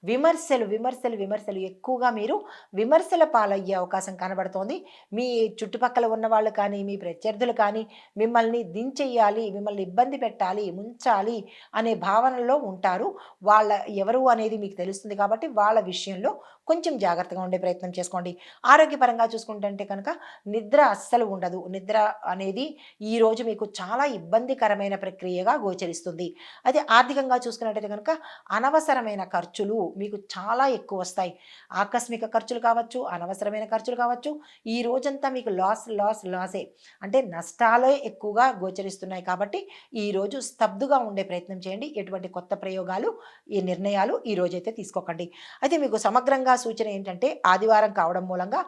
విమర్శలు విమర్శలు విమర్శలు ఎక్కువగా మీరు విమర్శల పాలయ్యే అవకాశం కనబడుతోంది. మీ చుట్టుపక్కల ఉన్న వాళ్ళు కానీ, మీ ప్రత్యర్థులు కానీ మిమ్మల్ని దించెయ్యాలి, మిమ్మల్ని ఇబ్బంది పెట్టాలి, ముంచాలి అనే భావనలో ఉంటారు. వాళ్ళ ఎవరు అనేది మీకు తెలుస్తుంది కాబట్టి వాళ్ళ విషయంలో కొంచెం జాగ్రత్తగా ఉండే ప్రయత్నం చేసుకోండి. ఆరోగ్యపరంగా చూసుకుంటుంటే కనుక నిద్ర అస్సలు ఉండదు. నిద్ర అనేది ఈరోజు మీకు చాలా ఇబ్బందికరమైన ప్రక్రియగా గోచరిస్తుంది. అయితే ఆర్థికంగా చూసుకున్నట్టయితే కనుక అనవసరమైన ఖర్చులు మీకు చాలా ఎక్కువ వస్తాయి. ఆకస్మిక ఖర్చులు కావచ్చు, అనవసరమైన ఖర్చులు కావచ్చు, ఈ రోజంతా మీకు లాసే, అంటే నష్టాలే ఎక్కువగా గోచరిస్తున్నాయి. కాబట్టి ఈరోజు స్తబ్దుగా ఉండే ప్రయత్నం చేయండి. ఎటువంటి కొత్త ప్రయోగాలు, ఈ నిర్ణయాలు ఈ రోజైతే తీసుకోకండి. అయితే మీకు సమగ్రంగా సూచన ఏంటంటే ఆదివారం కావడం మూలంగా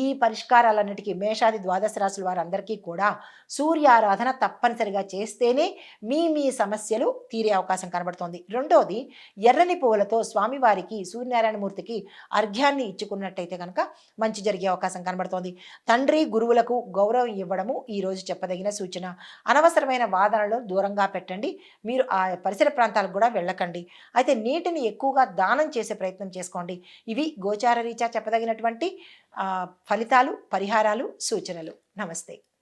ఈ పరిష్కారాలన్నిటికీ మేషాది ద్వాదశ రాశుల వారందరికీ కూడా సూర్యారాధన తప్పనిసరిగా చేస్తేనే మీ సమస్యలు తీరే అవకాశం కనబడుతోంది. రెండోది, ఎర్రని పువ్వులతో స్వామివారికి, సూర్యనారాయణమూర్తికి అర్ఘ్యాన్ని ఇచ్చుకున్నట్టయితే కనుక మంచి జరిగే అవకాశం కనబడుతోంది. తండ్రి, గురువులకు గౌరవం ఇవ్వడము ఈరోజు చెప్పదగిన సూచన. అనవసరమైన వాదనలు దూరంగా పెట్టండి. మీరు ఆ పరిసర ప్రాంతాలకు కూడా వెళ్ళకండి. అయితే నీటిని ఎక్కువగా దానం చేసే ప్రయత్నం చేసుకోండి. ఇవి గోచార రీత్యా చెప్పదగినటువంటి ఫలితాలు, పరిహారాలు, సూచనలు. నమస్తే.